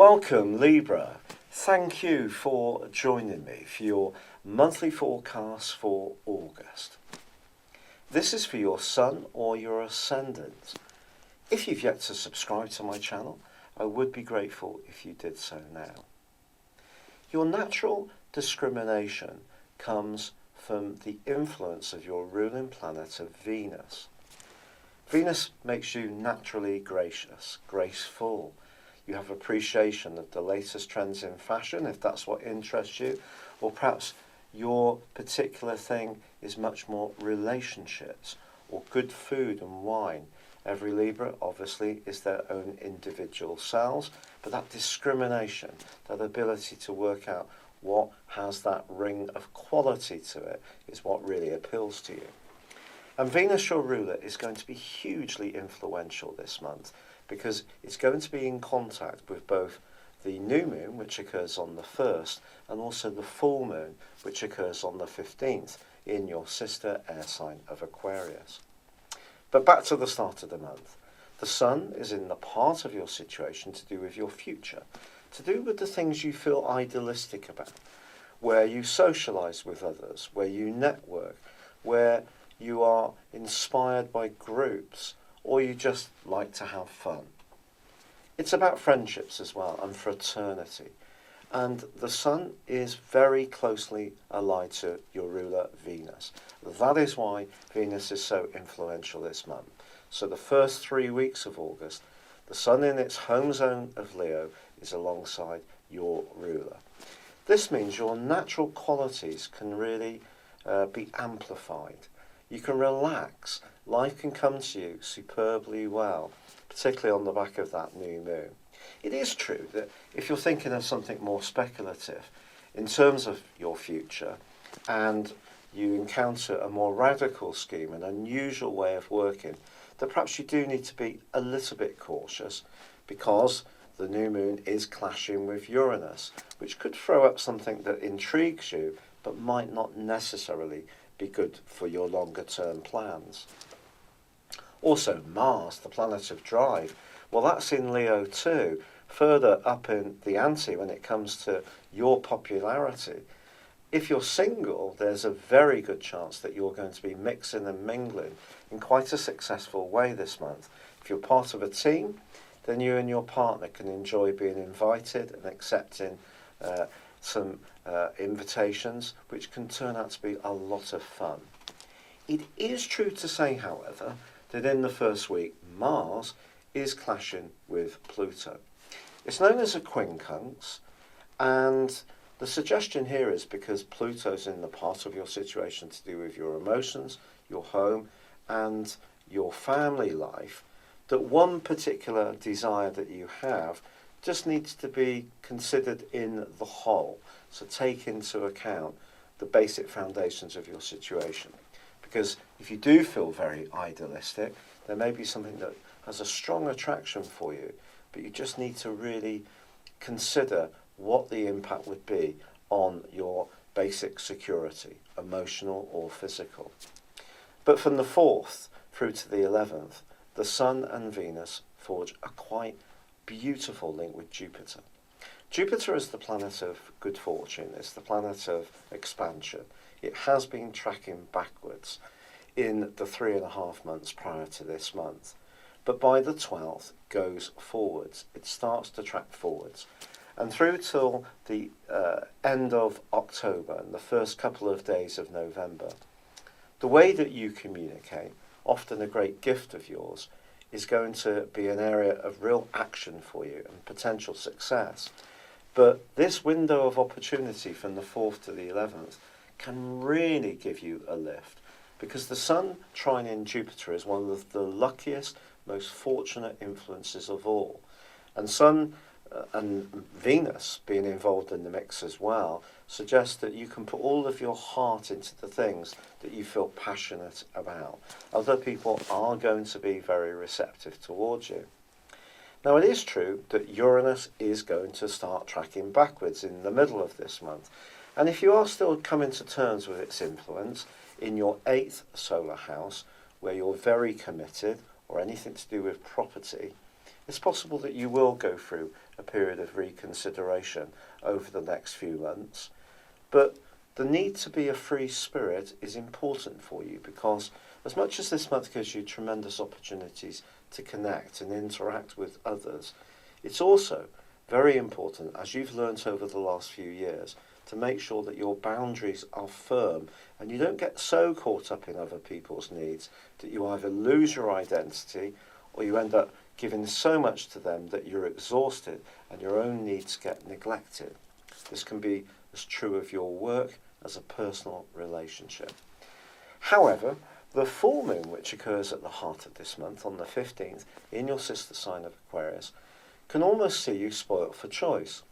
Welcome Libra. Thank you for joining me for your monthly forecast for August. This is for your Sun or your Ascendant. If you've yet to subscribe to my channel, I would be grateful if you did so now. Your natural discrimination comes from the influence of your ruling planet of Venus. Venus makes you naturally gracious, graceful. You have appreciation of the latest trends in fashion, if that's what interests you, or perhaps your particular thing is much more relationships or good food and wine. Every Libra obviously is their own individual selves, but that discrimination, that ability to work out what has that ring of quality to it is what really appeals to you. And Venus, your ruler, is going to be hugely influential this month because it's going to be in contact with both the new moon, which occurs on the 1st, and also the full moon, which occurs on the 15th, in your sister air sign of Aquarius. But back to the start of the month. The Sun is in the part of your situation to do with your future, to do with the things you feel idealistic about, where you socialise with others, where you network, where you are inspired by groups, or you just like to have fun. It's about friendships as well, and fraternity. And the Sun is very closely allied to your ruler Venus. That is why Venus is so influential this month. So the first 3 weeks of August, the Sun in its home zone of Leo is alongside your ruler. This means your natural qualities can really be amplified. You can relax. Life can come to you superbly well, particularly on the back of that new moon. It is true that if you're thinking of something more speculative in terms of your future and you encounter a more radical scheme, an unusual way of working, that perhaps you do need to be a little bit cautious because the new moon is clashing with Uranus, which could throw up something that intrigues you but might not necessarily be good for your longer term plans. Also Mars, the planet of drive, well that's in Leo too, further up in the ante when it comes to your popularity. If you're single, there's a very good chance that you're going to be mixing and mingling in quite a successful way this month. If you're part of a team, then you and your partner can enjoy being invited and accepting some invitations, which can turn out to be a lot of fun. It is true to say, however, that in the first week, Mars is clashing with Pluto. It's known as a quincunx, and the suggestion here is because Pluto's in the part of your situation to do with your emotions, your home, and your family life, that one particular desire that you have just needs to be considered in the whole. So take into account the basic foundations of your situation. Because if you do feel very idealistic, there may be something that has a strong attraction for you, but you just need to really consider what the impact would be on your basic security, emotional or physical. But from the 4th through to the 11th, the Sun and Venus forge a quite beautiful link with Jupiter. Jupiter is the planet of good fortune, it's the planet of expansion. It has been tracking backwards in the 3.5 months prior to this month. But by the 12th, goes forwards. It starts to track forwards. And through till the end of October and the first couple of days of November, the way that you communicate, often a great gift of yours, is going to be an area of real action for you and potential success. But this window of opportunity from the 4th to the 11th can really give you a lift, because the Sun trining Jupiter is one of the luckiest, most fortunate influences of all. And Sun and Venus being involved in the mix as well suggests that you can put all of your heart into the things that you feel passionate about. Other people are going to be very receptive towards you. Now it is true that Uranus is going to start tracking backwards in the middle of this month. And if you are still coming to terms with its influence in your 8th solar house, where you're very committed, or anything to do with property, It's possible that you will go through a period of reconsideration over the next few months, but the need to be a free spirit is important for you, because as much as this month gives you tremendous opportunities to connect and interact with others, it's also very important, as you've learnt over the last few years, to make sure that your boundaries are firm and you don't get so caught up in other people's needs that you either lose your identity or you end up giving so much to them that you're exhausted and your own needs get neglected. This can be as true of your work as a personal relationship. However, the full moon, which occurs at the heart of this month on the 15th in your sister sign of Aquarius, can almost see you spoilt for choice.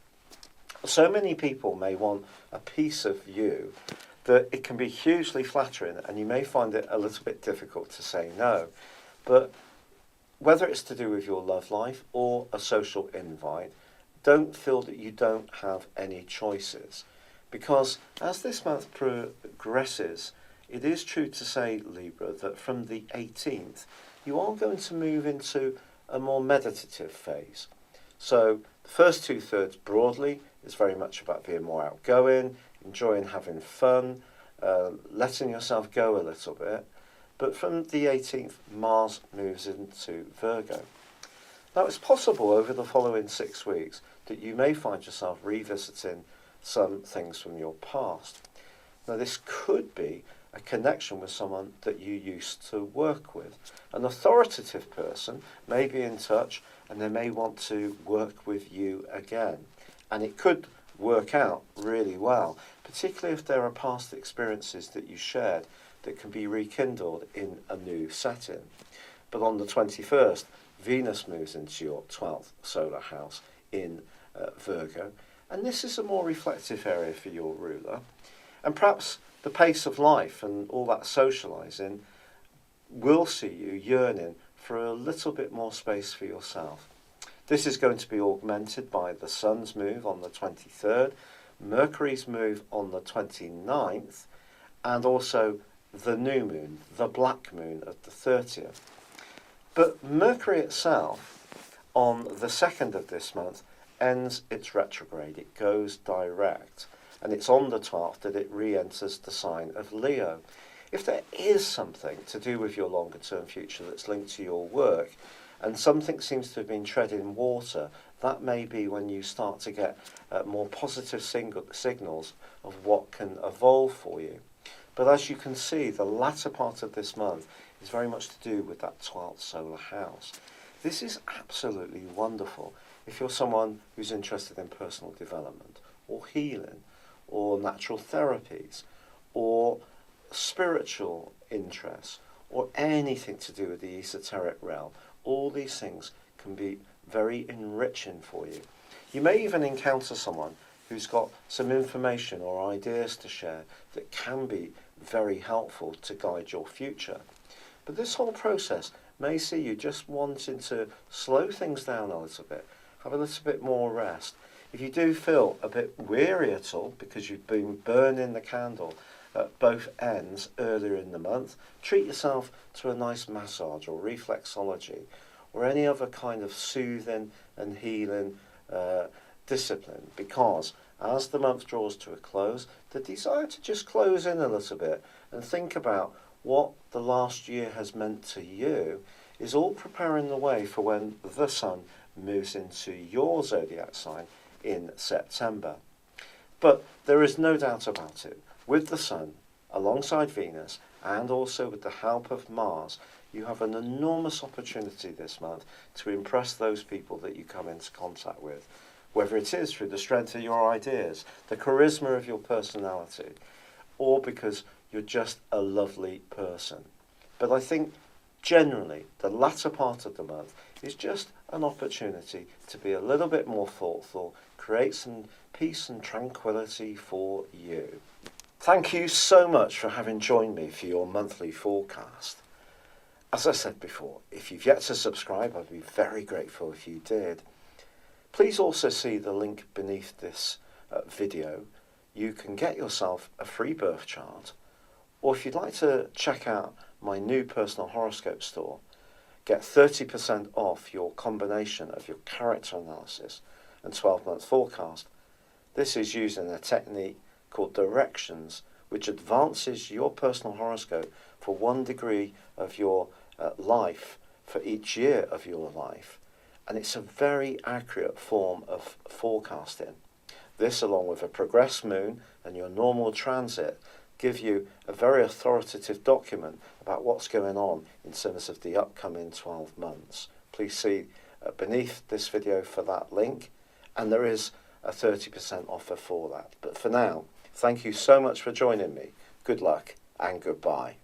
So many people may want a piece of you that it can be hugely flattering, and you may find it a little bit difficult to say no. But whether it's to do with your love life or a social invite, don't feel that you don't have any choices. Because as this month progresses, it is true to say, Libra, that from the 18th, you are going to move into a more meditative phase. So the first 2/3 broadly is very much about being more outgoing, enjoying having fun, letting yourself go a little bit. But from the 18th, Mars moves into Virgo. Now, it's possible over the following 6 weeks that you may find yourself revisiting some things from your past. Now, this could be a connection with someone that you used to work with. An authoritative person may be in touch and they may want to work with you again. And it could work out really well, particularly if there are past experiences that you shared that can be rekindled in a new setting. But on the 21st, Venus moves into your 12th solar house in Virgo, and this is a more reflective area for your ruler. And perhaps the pace of life and all that socializing will see you yearning for a little bit more space for yourself. This is going to be augmented by the Sun's move on the 23rd, Mercury's move on the 29th, and also the new moon, the black moon at the 30th. But Mercury itself, on the 2nd of this month, ends its retrograde. It goes direct. And it's on the 12th that it re-enters the sign of Leo. If there is something to do with your longer term future that's linked to your work, and something seems to have been treading water, that may be when you start to get more positive signals of what can evolve for you. But as you can see, the latter part of this month is very much to do with that 12th solar house. This is absolutely wonderful if you're someone who's interested in personal development or healing or natural therapies or spiritual interests or anything to do with the esoteric realm. All these things can be very enriching for you. You may even encounter someone who's got some information or ideas to share that can be very helpful to guide your future. But this whole process may see you just wanting to slow things down a little bit, have a little bit more rest. If you do feel a bit weary at all because you've been burning the candle at both ends earlier in the month, treat yourself to a nice massage or reflexology or any other kind of soothing and healing discipline, because as the month draws to a close, the desire to just close in a little bit and think about what the last year has meant to you is all preparing the way for when the Sun moves into your zodiac sign in September. But there is no doubt about it, with the Sun alongside Venus and also with the help of Mars, you have an enormous opportunity this month to impress those people that you come into contact with, whether it is through the strength of your ideas, the charisma of your personality, or because you're just a lovely person. But I think generally the latter part of the month is just an opportunity to be a little bit more thoughtful, create some peace and tranquility for you. Thank you so much for having joined me for your monthly forecast. As I said before, if you've yet to subscribe, I'd be very grateful if you did. Please also see the link beneath this video. You can get yourself a free birth chart, or if you'd like to check out my new personal horoscope store, get 30% off your combination of your character analysis and 12-month forecast. This is using a technique called directions, which advances your personal horoscope for 1 degree of your life for each year of your life. And it's a very accurate form of forecasting. This, along with a progressed moon and your normal transit, give you a very authoritative document about what's going on in terms of the upcoming 12 months. Please see beneath this video for that link, and there is a 30% offer for that. But for now, thank you so much for joining me. Good luck and goodbye.